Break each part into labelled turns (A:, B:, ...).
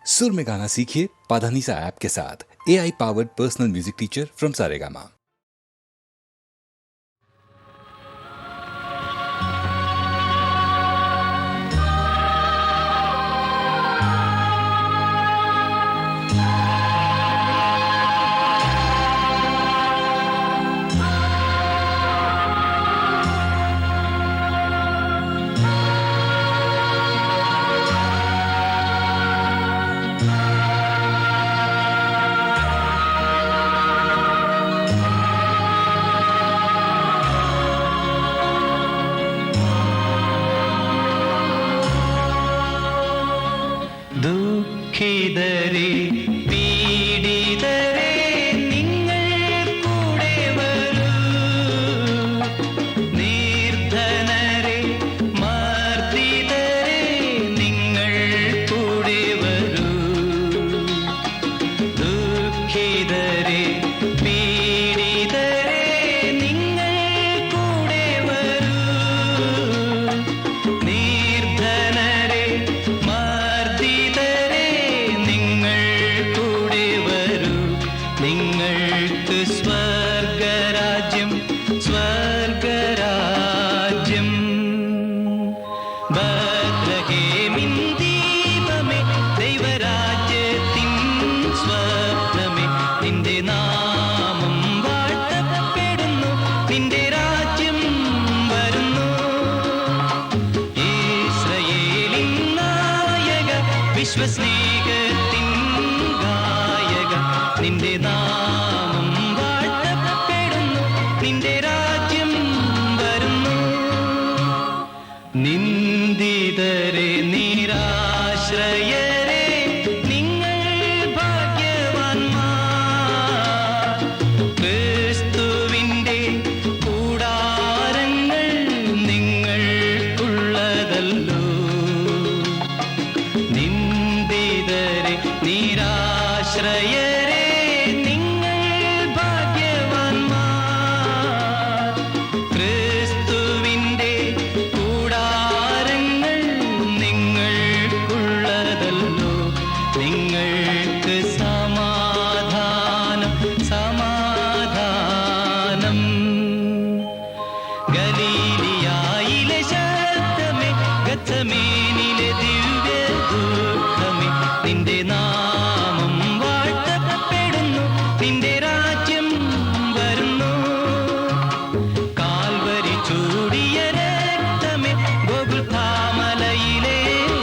A: सुर में गाना सीखिए पाधानीसा ऐप के साथ। AI powered personal music teacher from Saregama.
B: ദുഃഖിതരേ പീഡിതരേ നിങ്ങൾ കൂടെ വരൂ, നിർധനരേ മർദ്ദിതരേ നിങ്ങൾ കൂടെ വരൂ, ദുഃഖിതരേ പീഡിതരേ നിങ്ങൾ കൂടെ വരൂ, നിർധനരേ നിങ്ങൾക്ക് സ്വർഗരാജ്യം സ്വർഗരാജ്യം. ബത്ലഹേമിൻ ദീപമേ ദൈവരാജ്യത്തിൻ സ്വപ്നമേ, നിന്റെ നാമം വാഴ്ത്തപ്പെടുന്നു, നിന്റെ രാജ്യം വരുന്നു. ഇസ്രായേലിൻ നായക വിശ്വസ്നേഹത്തിൻ ഗായക, നിന്റെ നാമം വാഴ്ത്തപ്പെടുന്നു, നിന്റെ രാജ്യം വരുന്നു. നിന്ദിതരേ നിരാശ്രയരേ നിങ്ങൾ ഭാഗ്യവാന്മാർ, ക്രിസ്തുവിന്റെ കൂടാരങ്ങൾ നിങ്ങൾക്കുള്ളതല്ലോ. നിന്ദിതരേ നിരാശ്രയരേ നിങ്ങൾ ഭാഗ്യവാന്മാർ, ക്രിസ്തുവിന്റെ കൂടാരങ്ങൾ നിങ്ങൾക്കുള്ളതല്ലോ. നിങ്ങൾക്ക് സമാധാനം സമാധാനം. ഗലീലിയായിലെ ശബ്ദമേ ഗത്സമേനിലെ ദിവ്യദുഃഖമേ, നിന്റെ നാമം വാഴ്ത്തപ്പെടുന്നു, നിന്റെ രാജ്യം വരുന്നു. കാൽവരി ചൂടിയ രക്തമേ ഗോകുൽഥാമലയിലെ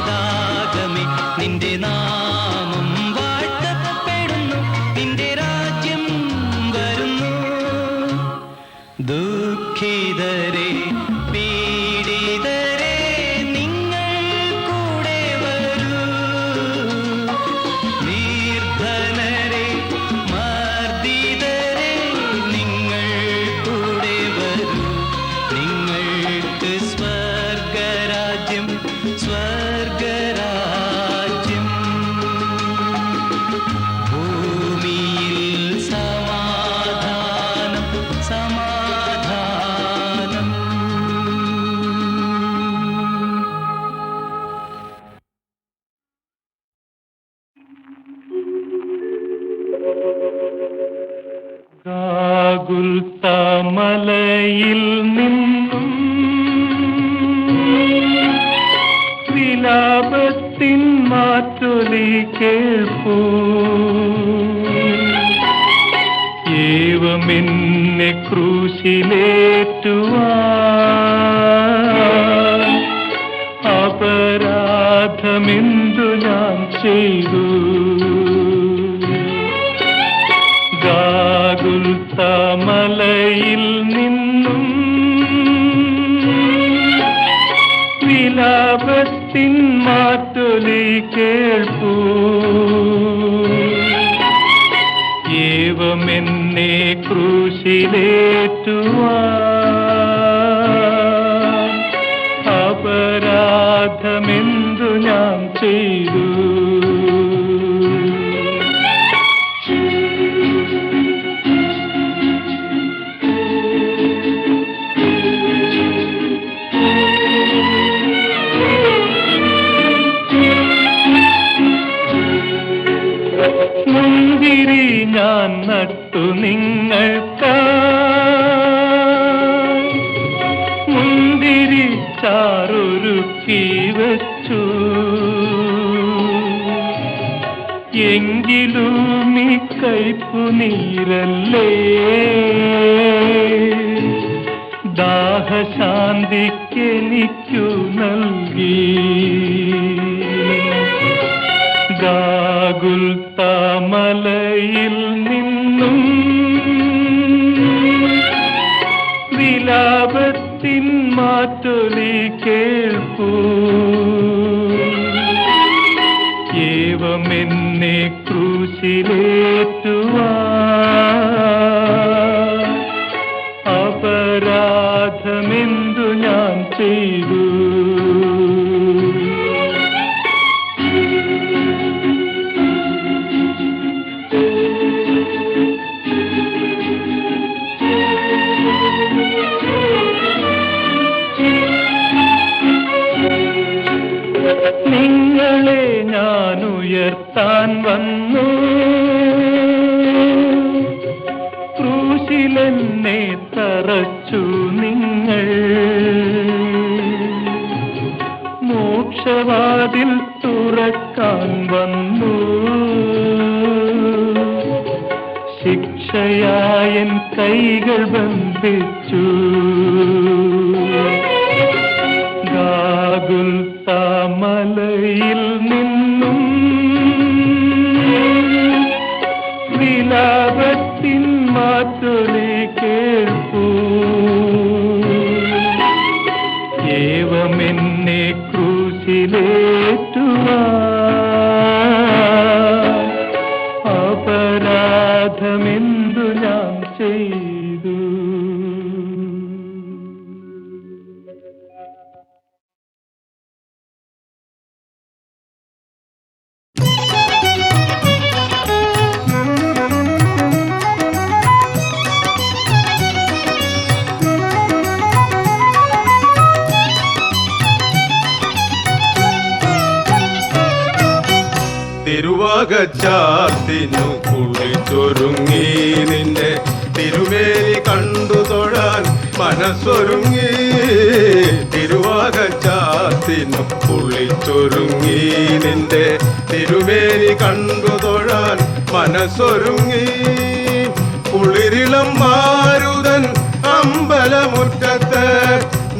B: ദാഗമേ, നിന്റെ നാമം വാഴ്ത്തപ്പെടുന്നു, നിന്റെ രാജ്യം വരുന്നു. ദുഃഖിതരേ പീഡിതരേ നിങ്ങൾ കൂടെ വരൂ, നിർധനരേ മർദ്ദിതരേ നിങ്ങൾ കൂടെ വരൂ, നിങ്ങൾക്ക് സ്വർഗരാജ്യം സ്വർഗരാജ്യം. ഭൂമിയിൽ സമാധാനം സമാധാനം. ഗാഗുൽത്താമലയിൽ നിന്നും വിലാപത്തിൻ മാറ്റൊലി കേൾപ്പൂ, ഏവമെന്നെ ക്രൂശിലേറ്റുവാൻ അപരാധമെന്തു ഞാൻ ചെയ്തു. ഗാഗുൽത്താമലയിൽ നിന്നും വിലാപത്തിൻ മാറ്റൊലി കേൾപ്പൂ, ഏവമെന്നെ ക്രൂശിലേറ്റുവാൻ അപരാധമെന്തു ഞാൻ ചെയ്തു. ഞാൻ നട്ടു നിങ്ങൾക്ക് മുന്തിരി ചാറൊരുക്കി വച്ചു. എങ്കിലും ഈ കയ്പു നീരല്ലേ ദാഹശാന്തിക്കെനിക്കു നൽകി. ഗാഗുൽത്താമലയിൽ നിന്നും വിലാപത്തിൻ മാറ്റൊലി കേൾപ്പൂ. ഏവമെന്നെ ക്രൂശിലേറ്റുവാൻ അപരാധമെന്തു ഞാൻ ചെയ്തു. നിങ്ങളെ ഞാൻ ഉയർത്താൻ വന്നു, ക്രൂശിലെന്നെ തറച്ചു നിങ്ങൾ. മോക്ഷവാതിൽ തുറക്കാൻ വന്നു, ശിക്ഷയായൻ കൈകൾ ബന്ധിച്ചു. ഗാഗുൽത്താമലയിൽ നിന്നും വിലാപത്തിൻ മാറ്റൊലി കേൾപ്പൂ. ഏവമെന്നെ ക്രൂശിലേറ്റുവാൻ അപരാധമെന്തു ഞാൻ ചെയ്തു.
C: തിരുവാകച്ചാർത്തിനു കുളിച്ചൊരുങ്ങി നിന്റെ തിരുമേനി കണ്ടു തൊഴാൻ മനസ്സൊരുങ്ങി. തിരുവാകച്ചാർത്തിനു കുളിച്ചൊരുങ്ങി നിന്റെ തിരുമേനി കണ്ടു തൊഴാൻ മനസ്സൊരുങ്ങി. കുളിരിളം മാരുതൻ അമ്പലമുറ്റത്ത്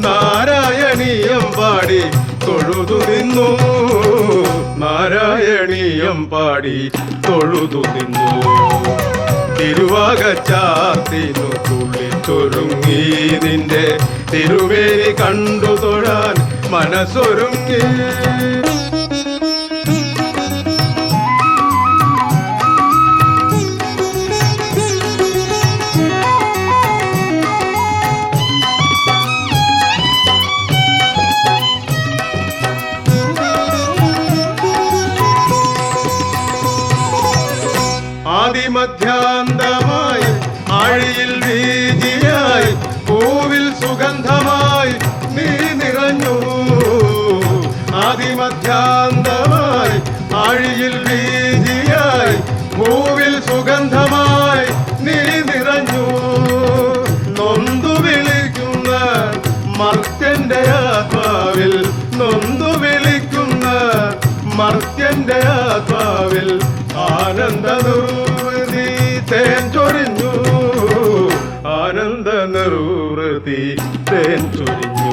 C: നാരായണീയം പാടി തൊഴുതു നിന്നു. നാരായണീയം പാടി തൊഴുതു നിന്നു. തിരുവാകച്ചാർത്തിനു കുളിച്ചൊരുങ്ങി നിന്റെ തിരുമേനി കണ്ടു തൊഴാൻ മനസ്സൊരുങ്ങി. ആദിമധ്യാന്തമായി ആഴിയിൽ വീതിയായി പൂവിൽ സുഗന്ധമായി നീ നിറഞ്ഞു. ആദിമധ്യാന്തമായി ആഴിയിൽ വീതിയായി പൂവിൽ സുഗന്ധമായി നീ നിറഞ്ഞു. നൊന്തു വിളിക്കുന്ന മർത്യന്റെ ആത്മാവിൽ, നൊന്തു വിളിക്കുന്ന മർത്യന്റെ ആത്മാവിൽ ആനന്ദ നിർവൃതി തേൻ ചൊരിഞ്ഞു. ആനന്ദ നിർവൃതി തേൻ ചൊരിഞ്ഞു.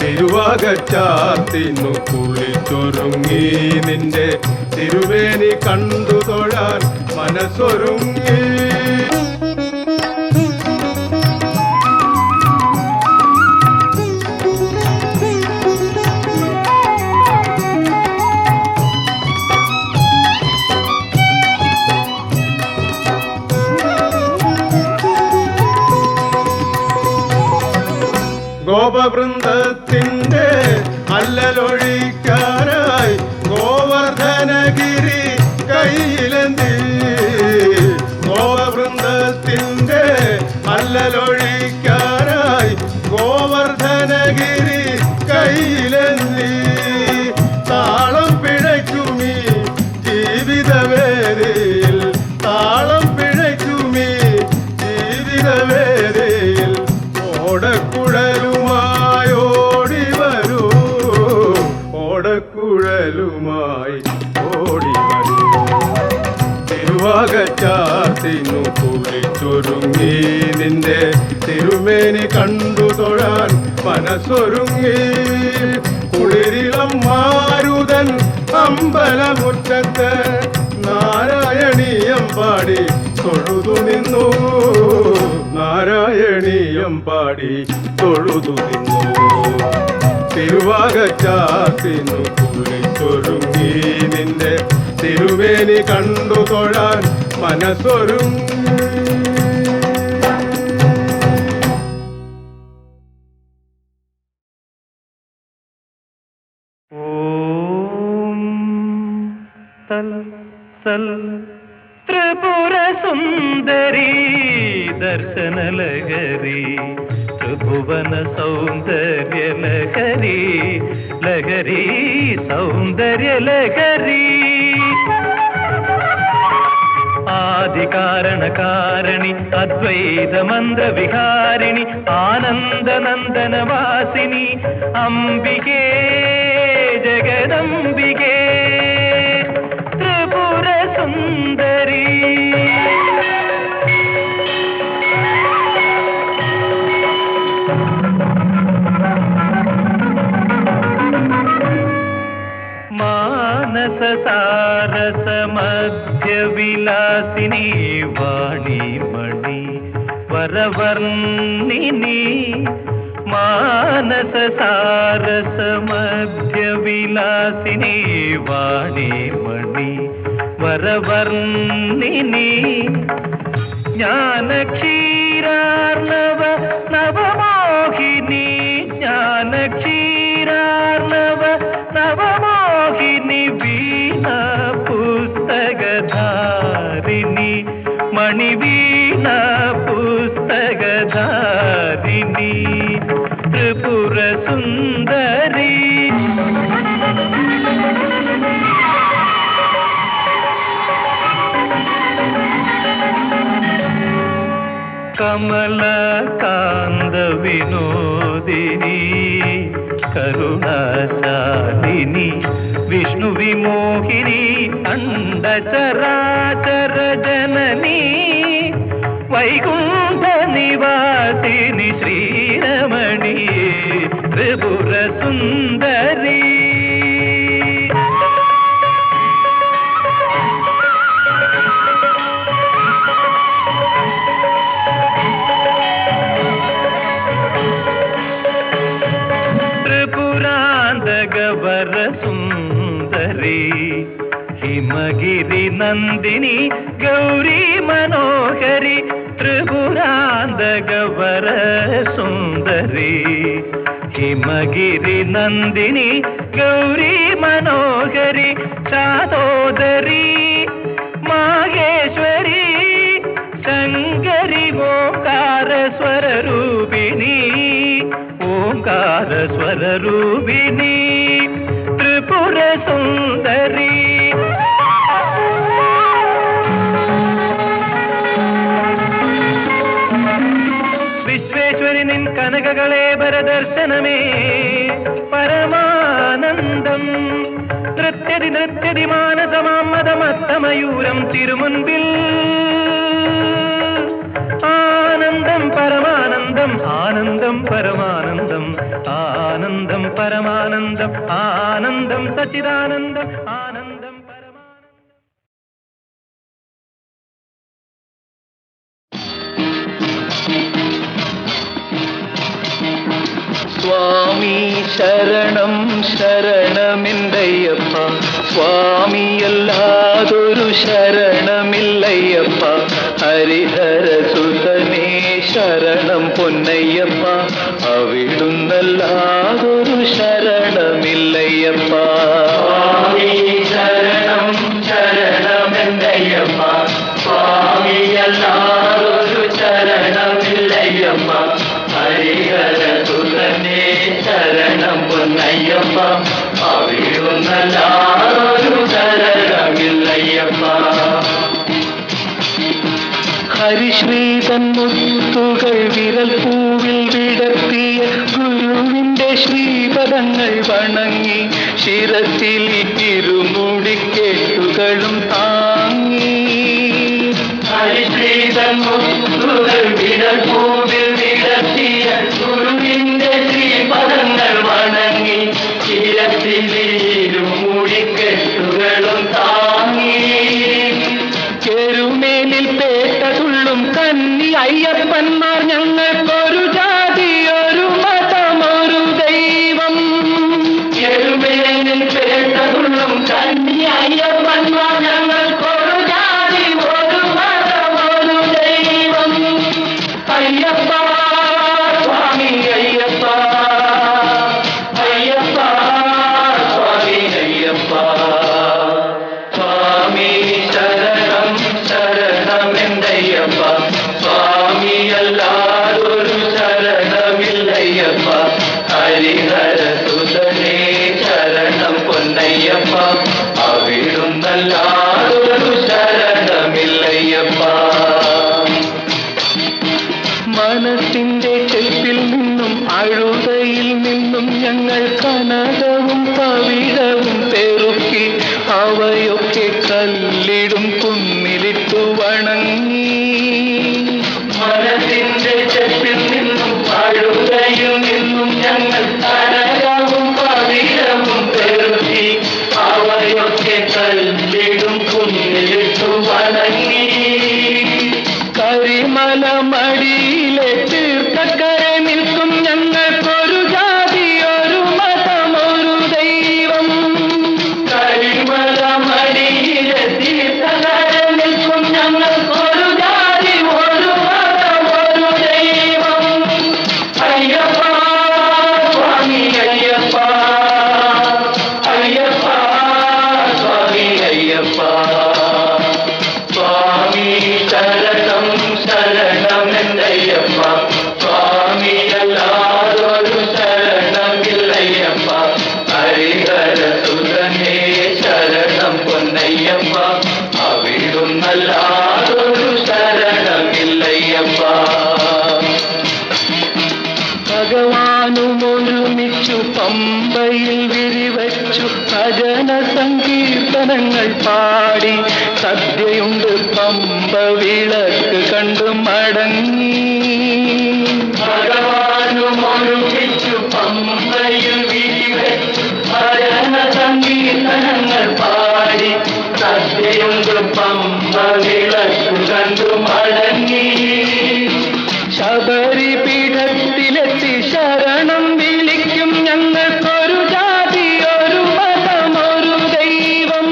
C: തിരുവാകച്ചാർത്തിനു കുളിച്ചൊരുങ്ങി നിന്റെ തിരുമേനി കണ്ടു തൊഴാൻ മനസ്സൊരുങ്ങി. ഗോപവൃന്ദത്തിന്റെ അല്ലലൊഴിക്കാനായി ഗോവർദ്ധനഗിരി കയ്യിലെന്തി. ഗോപവൃന്ദത്തിന്റെ അല്ലലൊഴിക്കാനായി ഗോവർദ്ധനഗിരി കയ്യിലെന്തി. താളം പിഴയ്ക്കുമീ ജീവിതവേദിയിൽ താ തിരുവാകച്ചാത്തിനു കുളിച്ചൊരുങ്ങി നിന്റെ തിരുമേനി കണ്ടു തൊഴാൻ മനസ്സൊരുങ്ങി കുളിരിളം മാരുതൻ അമ്പലമുറ്റത്ത് നാരായണീയം പാടി തൊഴുതു നിന്നു നാരായണീയം പാടി തൊഴുതു നിന്നു തിരുവാകച്ചാത്തിനു കുളിച്ചൊരുങ്ങി നിന്റെ തിരുമേനി കണ്ടു തൊഴാൻ മനസ്സൊരുങ്ങി
B: ത്രിപുര സുന്ദരി ദർശനലഹരി ത്രിഭുവന സൗന്ദര്യ ലഹരി ലഹരി സൗന്ദര്യ ലഹരി ആദികാരണകാരണി അദ്വൈത മന്ത്രവിഹാരിണി ആനന്ദനന്ദനവാസിനി അംബികേ ജഗദംബികേ ത്രിപുര സുന്ദരി മാനസ സാരസ മധ്യവിലാസിനി വാണിമണി വരവർണിനി മാനസ സാരസ മധ്യവിലാസിനി വാണിമണി വരവർണിനി ജ്ഞാനക്ഷീരാർണവ നവമോഹിനി ജ്ഞാനക്ഷീരാർണവ നവമോഹിനി വീണ പുസ്തകധാരിണി മണിവീണ പുസ്തകധാരിണി ത്രിപുര സുന്ദരി കമലകാന്ത വിനോദിനി കരുണാശാലിനി വിഷ്ണു വിമോഹിനി അണ്ഡചരാചര ജനനി വൈകുണ്ഠ നിവാസിനി ശ്രീരമണി ത്രിപുര സുന്ദരി ത്രിപുരാന്തകവര സുന്ദരി ഹിമഗിരി നന്ദിനി ഗൗരി മനോഹരി ത്രിപുരാന്തകവര സുന്ദരി ഹിമഗിരി നന്ദിനി ഗൗരി മനോഹരി ചാതോദരി മാഹേശ്വരി ശങ്കരി ഓംകാര സ്വരൂപിണി ഓംകാര സ്വരൂപിണി ത്രിപുര സുന്ദരി വിശ്വേശ്വരി നിൻ കനകകളേബര ദർശനമേ പരമാനന്ദം നൃത്യതി നൃത്യതി മാനസമാമതമത്തമയൂരം തിരുമുൻപിൽ ആനന്ദം പരമാനന്ദം ആനന്ദം പരമാനന്ദം ആനന്ദം പരമാനന്ദം ആനന്ദം സച്ചിദാനന്ദം ആനന്ദം പരമാനന്ദം
D: സ്വാമി ശരണം ശരണമെന്തയ്യപ്പ സ്വാമിയല്ലാതൊരു ശരണമില്ലയ്യപ്പ ഹരിഹരസുതനേ ശരണം പൊന്നയ്യപ്പ അവിടുന്നല്ലാതൊരു ശരണമില്ലയ്യപ്പ സ്വാമി ശരണം ശരണമെന്തയ്യപ്പ സ്വാമിയല്ലാതൊരു ശരണമില്ലയ്യപ്പ ഹരിഹരസുതനേ ശരണം പൊന്നയ്യപ്പ അവിടുന്നല്ലാതൊരു ശരണമില്ലയ്യപ്പ ഹരിശ്രീതൻ മുത്തുകൾ വിരൽ പൂവിൽ വിടർത്തിയ ഗുരുവിന്റെ ശ്രീപദങ്ങൾ വണങ്ങി ശിരത്തിൽ ഇരുമുടിക്കെട്ടുകളും താങ്ങി മുത്തുകൾ വിരൽപൂവിൽ വിടർത്തിയ ഗുരുവിന്റെ ശ്രീപദങ്ങൾ വണങ്ങി ചിരത്തിലും മുടിക്കെട്ടുകളും താങ്ങി ചെരുമേലിൽ പേട്ടതുള്ളും കന്നി അയ്യപ്പന്മാർ ഞങ്ങൾക്കൊരു ജാതി ഒരു മതം ഒരു ദൈവം ചെരുമേലിൽ പേട്ടതുള്ളും കന്നി അയ്യപ്പന്മാർ ഞങ്ങൾക്കൊരു ജാതി ഒരു മതം ഒരു ദൈവം അയ്യപ്പ സ്വാമി അയ്യപ്പ അയ്യപ്പ സ്വാമി അയ്യപ്പ സ്വാമി ശരണം ശരണമെന്തയ്യപ്പ സ്വാമി അല്ലാതൊരു ശരണമില്ലയ്യപ്പ ഹരിഹര സുതനേ ശരണം പൊന്നയ്യപ്പ അവിടുന്നല്ലാതൊരു ശരണമില്ലയ്യപ്പ മനസ്സിന്റെ ചെപ്പിൽ നിന്നും അഴുതയിൽ നിന്നും ഞങ്ങൾ കനകവും പവിഴവും പെറുക്കി അവയൊക്കെ കല്ലിടും കുന്നിലിട്ടു വണങ്ങി മനസ്സിന്റെ ചെപ്പിൽ നിന്നും അഴുതയിൽ നിന്നും ഞങ്ങൾ കനകവും പവിഴവും പെറുക്കി അവയൊക്കെ കല്ലിടും കുന്നിലിട്ടു വണങ്ങി കരിമല മടിയിലെ തീർത്ഥക്കരെ നിൽക്കും ഞങ്ങൾക്കൊരു ജാതി ഒരു മതം ഒരു ദൈവം കരിമല മടിയിലെ തീർത്ഥക്കരെ നിൽക്കും ഞങ്ങൾക്കൊരു ജാതി ഒരു മതം ഒരു ദൈവം അയ്യപ്പ സ്വാമി അയ്യപ്പ അയ്യപ്പ സ്വാമി അയ്യപ്പ സ്വാമി ശരണം ശരണമെന്തയ്യപ്പ സ്വാമി അല്ലാതൊരു ശരണമില്ലയ്യപ്പ ഹരിഹര സുതനേ ശരണം പൊന്നയ്യപ്പ അവിടുന്നല്ലാതൊരു ശരണമില്ലയ്യപ്പ ഭഗവാനും ഒരുമിച്ചു പമ്പയിൽ വിരിവച്ചു ഭജന സങ്കീർത്തനങ്ങൾ പാടി സദ്യയുണ്ട് പമ്പ വിളക്ക് കണ്ടു മടങ്ങി ഭഗവാനും ഒരുമിച്ചു പമ്പയിൽ വിരിവച്ചു ഭജന സങ്കീർത്തനങ്ങൾ പാടി സദ്യയുണ്ട് പമ്പ വിളക്ക് കണ്ടു മടങ്ങി ശബരി പീഠത്തിലെത്തി ശരണം വിളിക്കും ഞങ്ങൾക്കൊരു ജാതി ഒരു മതം ഒരു ദൈവം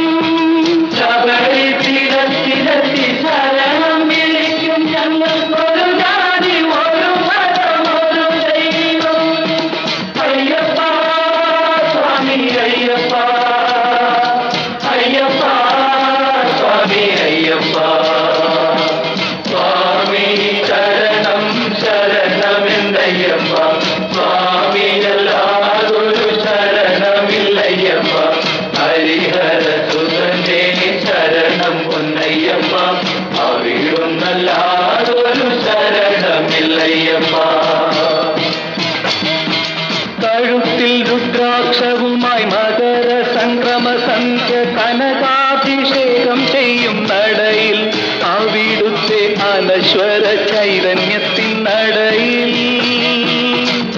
D: ശബരി പീഠത്തിലെത്തി ശരണം വിളിക്കും ഞങ്ങൾക്കൊരു ജാതി ഒരു മതം ഒരു ദൈവം അയ്യപ്പ സ്വാമി അയ്യപ്പ അയ്യപ്പ സ്വാമി അയ്യപ്പ സ്വാമി ശരണം ശരണമെന്തയ്യപ്പ സ്വാമി അല്ലാതൊരു ശരണമില്ലയ്യപ്പ ഹരിഹര സുതനേ ശരണം പൊന്നയ്യപ്പ അവിടുന്നല്ലാതൊരു ശരണമില്ലയ്യപ്പ കഴുത്തിൽ രുദ്രാക്ഷവുമായി മകര സംക്രമ സന്ധ്യ കനകാഭിഷേകം ചെയ്യും നടയിൽ അവിടുത്തെ അനശ്വര ചൈതന്യത്തിൻ നടയിൽ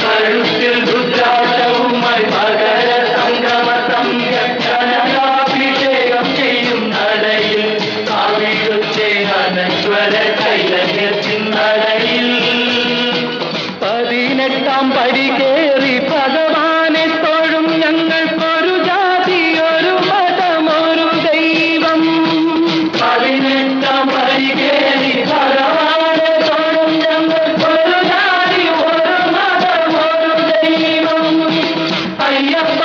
D: കഴുത്തിൽ രുദ്രാക്ഷവുമായി മകര സംക്രമ സന്ധ്യ കനകാഭിഷേകം ചെയ്യും നടയിൽ അവിടുത്തെ അനശ്വര ചൈതന്യത്തിൻ നടയിൽ 18-ാം പടി കേറി ഭഗവാനെ തൊഴും ഞങ്ങൾക്കൊരു ജാതി ഒരു മതം ഒരു ദൈവം 18-ാം പടി കേറി ഭഗവാനെ തൊഴും ഞങ്ങൾക്കൊരു ജാതി ഒരു മതം ഒരു ദൈവം അയ്യപ്പ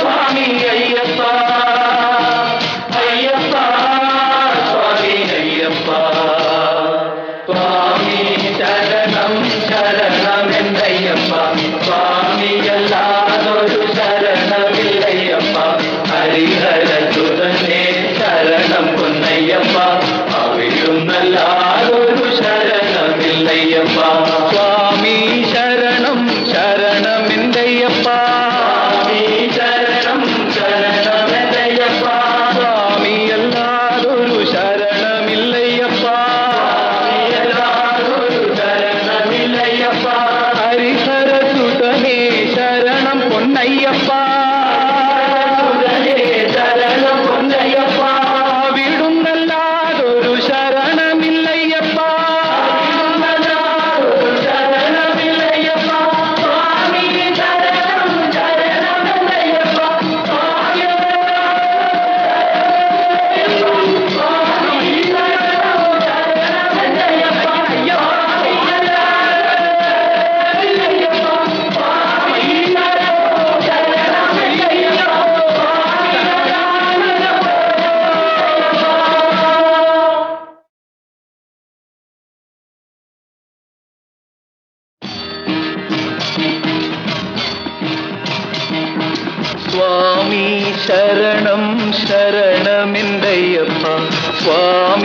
D: സ്വാമി അയ്യപ്പ അയ്യപ്പ സ്വാമി അയ്യപ്പ സ്വാമി ശരണം ശരണമെന്തയ്യപ്പ സ്വാമി അല്ലാതൊരു ശരണമില്ലയ്യപ്പ ഹരിഹര സുതനേ ശരണം പൊന്നയ്യപ്പ അവിടുന്നല്ലാതൊരു ശരണമില്ലയ്യപ്പ സ്വാമി ശരണം ശരണമെന്തയ്യപ്പ സ്വാമി ശരണം ശരണമെന്തയ്യപ്പ സ്വാമി അല്ലാതൊരു ശരണമില്ലയ്യപ്പ സ്വാമി ശരണമെന്തയ്യപ്പ സ്വാമിയല്ലാതൊരു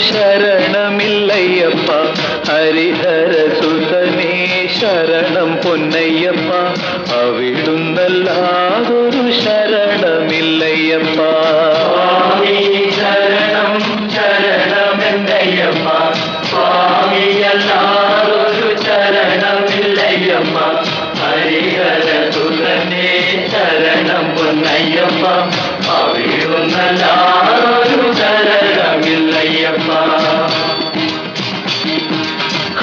D: ശരണമില്ലയ്യപ്പ ഹരിഹരസുതനേ ശരണം പൊന്നയ്യപ്പ അവിടുന്നല്ലാതൊരു ശരണമില്ലയ്യപ്പ സ്വാമി ശരണം ശരണമെന്തയ്യപ്പ സ്വാമിയല്ലാതൊരു ശരണമില്ലയ്യപ്പ ഹരിഹരസുതനേ ശരണം പൊന്നയ്യപ്പ അവിടുന്നല്ലാതൊരു ശരണമില്ലയ്യപ്പ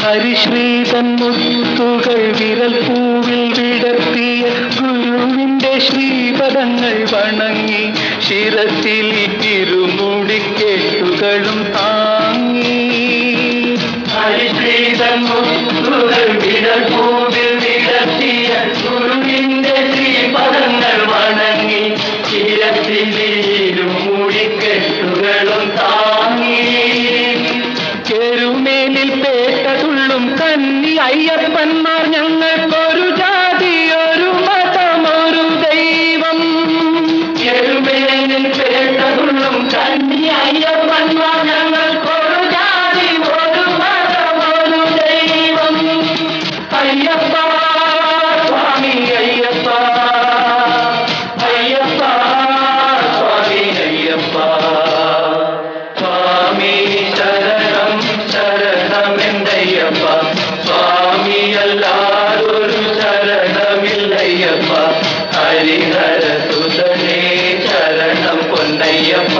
D: ഹരിശ്രീതൻ മുത്തുകൾ വിരൽ പൂവിൽ വിടർത്തിയ ഗുരുവിന്റെ ശ്രീപദങ്ങൾ വണങ്ങി ശിരസിൽ തിരുമുടിക്കെട്ടുകളും താങ്ങി ഹരിശ്രീതൻ മുത്തുകൾ വിരൽ പൂവിൽ വിടർത്തിയ ഗുരുവിന്റെ ശ്രീപദങ്ങൾ വണങ്ങി ശിരസിൽ തിരുമുടിക്കെട്ടുകളും താങ്ങി കേരുമേലിൽ പേട്ടതുള്ളും കന്നി അയ്യപ്പന്മാർ ഞങ്ങൾക്കൊരു ജാതി ഒരു മതം ഒരു ദൈവം കേരുമേലിൽ പേട്ടതുള്ളും കന്നി അയ്യപ്പന്മാർ ഞങ്ങൾക്കൊരു ജാതി ഒരു മതം ഒരു ദൈവം അയ്യപ്പ സ്വാമി അയ്യപ്പ അയ്യപ്പ സ്വാമി അയ്യപ്പ സ്വാമി ശരണം ശരണമെന്തയ്യപ്പ സ്വാമിയല്ലാതൊരു ശരണമില്ലയ്യപ്പ ഹരിഹരസുതനേ ശരണം പൊന്നയ്യപ്പ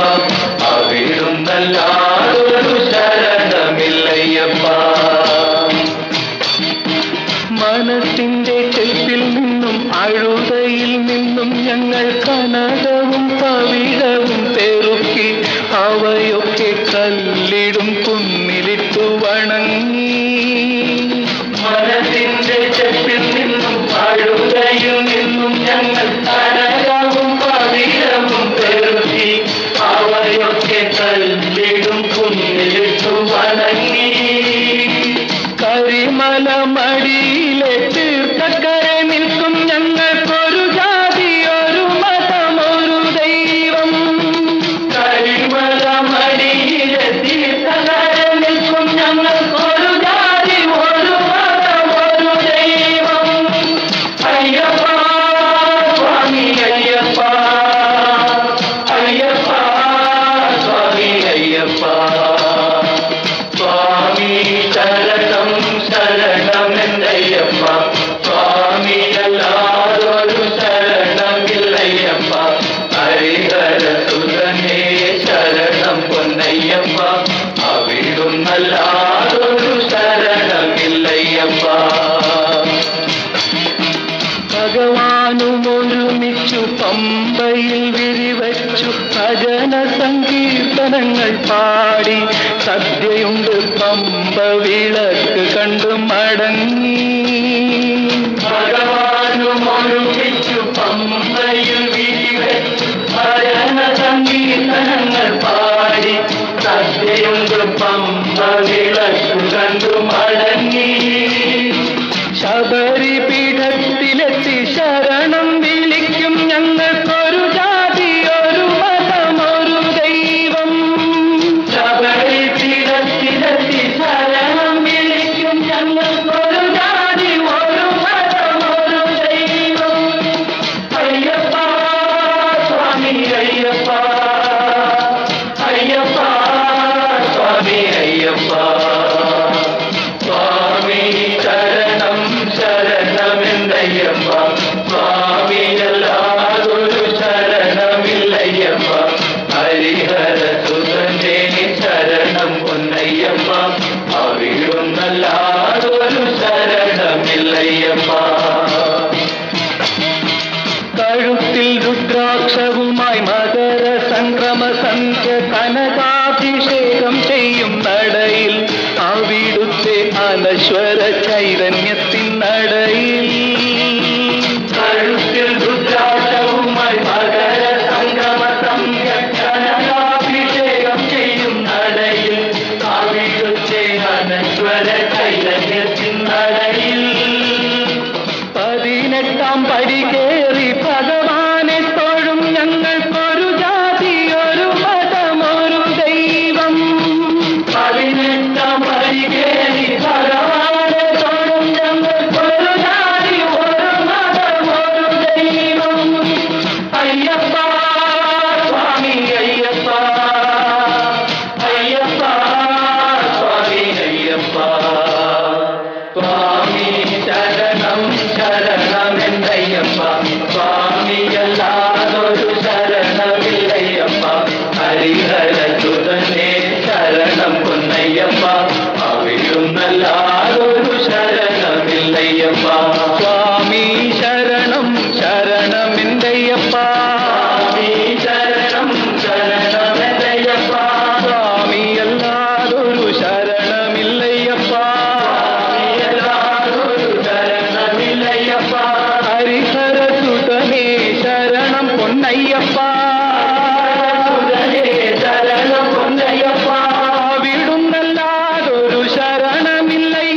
D: അവിടുന്നല്ലാതൊരു ശരണമില്ലയ്യപ്പ മനസ്സിന്റെ ചെപ്പിൽ നിന്നും അഴുതയിൽ നിന്നും ഞങ്ങൾ കനകവും പവിഴവും പെറുക്കി അവയൊക്കെ കല്ലിടും കുന്നിലിട്ടു വണങ്ങി മനസ്സിന്റെ ചെപ്പിൽ നിന്നും അഴുതയിൽ നിന്നും ഞങ്ങൾ കനകവും പവിഴവും പെറുക്കി അവയൊക്കെ കല്ലിടും കുന്നിലിട്ടു വണങ്ങി കരിമല മടിയിലെ തീർത്ഥക്കരെ നിൽക്കും ഞങ്ങൾക്കൊരു ജാതി ഒരു മതം ഒരു ദൈവം കരിമല മടിയിലെ തീർത്ഥക്കരെ നിൽക്കും ഞങ്ങൾക്കൊരു ജാതി ഒരു മതം ഒരു ദൈവം അയ്യപ്പ സ്വാമി അയ്യപ്പ അയ്യപ്പ സ്വാമി അയ്യപ്പ സ്വാമി ശരണം ശരണമെന്തയ്യപ്പ സ്വാമിയല്ലാതൊരു ശരണമില്ലയ്യപ്പ ഹരിഹരസുതനേ ശരണം പൊന്നയ്യപ്പ അവിടുന്നല്ലാതൊരു ശരണമില്ലയ്യപ്പ ഭഗവാനും ഒരുമിച്ചു പമ്പയിൽ വിരിവച്ചു ഭജന സങ്കീർത്തനങ്ങൾ പാടി സദ്യയുണ്ട് പമ്പ വിളക്ക് കണ്ടു മടങ്ങി ഭഗവാനും ഒരുമിച്ചു പമ്പയിൽ വിരിവച്ചു ഭജന സങ്കീർത്തനങ്ങൾ പാടി സദ്യയുണ്ട് പമ്പ വിളക്ക് കണ്ടു മടങ്ങി ശബരി പീഠത്തിലെത്തി ശരണം വിളിക്കും ഞങ്ങൾക്കൊരു ജാതി ഒരു മതം ഒരു ദൈവം ശബരി പീഠത്തിലെത്തി ശരണം വിളിക്കും ഞങ്ങൾക്കൊരു ജാതി ഒരു മതം ഒരു ദൈവം അയ്യപ്പ സ്വാമി അയ്യപ്പ അയ്യപ്പ സ്വാമി അയ്യപ്പ സ്വാമി ശരണം ശരണമെന്തയ്യപ്പ സ്വാമിയല്ലാതൊരു ശരണമില്ലയ്യപ്പ ഹരിഹരസുതനേ ശരണം പൊന്നയ്യപ്പ അവിടുന്നല്ലാതൊരു ശരണമില്ലയ്യപ്പ കഴുത്തിൽ രുദ്രാക്ഷവുമായി മകര സംക്രമ സന്ധ്യ കനകാഭിഷേകം ചെയ്യും നടയിൽ അവിടുത്തെ അനശ്വര ചൈതന്യത്തിൻ നടയിൽ കഴുത്തിൽ രുദ്രാക്ഷവുമായി മകര സംക്രമ സന്ധ്യ കനകാഭിഷേകം ചെയ്യും നടയിൽ അവിടുത്തെ അനശ്വര ചൈതന്യത്തിൻ നടയിൽ 18 പടി കേറി ഭഗവാനെ തൊഴും ഞങ്ങൾ ഹരിഹരസുതനേ ശരണം പൊന്നയ്യപ്പ അവിടുന്നല്ലാതൊരു ശരണമില്ലയ്യപ്പ സ്വാമി ശരണം ശരണമെന്തയ്യപ്പ സ്വാമി ശരണം ശരണമെന്തയ്യപ്പ സ്വാമി അല്ലാതൊരു ശരണമില്ലയ്യപ്പ സ്വാമി അല്ലാതൊരു ശരണമില്ലയ്യപ്പ ഹരിഹരസുതനേ ശരണം പൊന്നയ്യപ്പ ശരണം പൊന്നയ്യപ്പ അവിടുന്നല്ലാതൊരു ശരണമില്ലയ്യപ്പ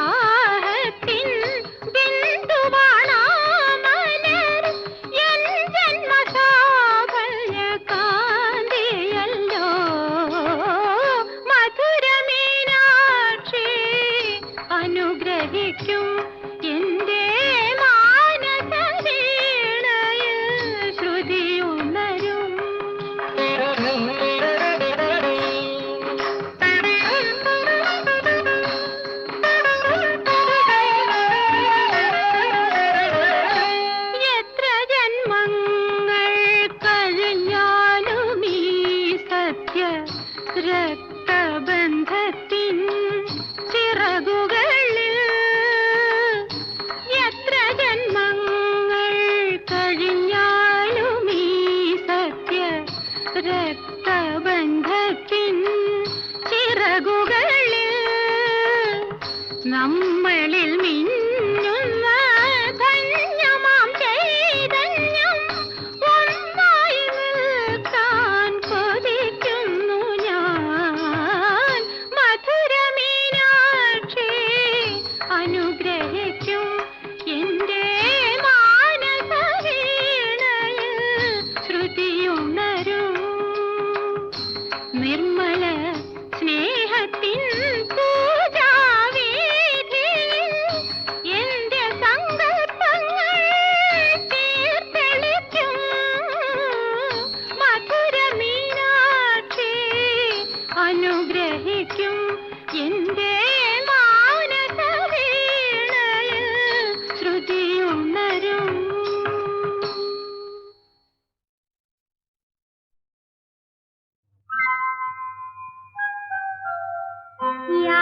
E: ആത്മദാഹത്തിൻ ബിന്ദുവാണാ മലർ എൻ ജന്മ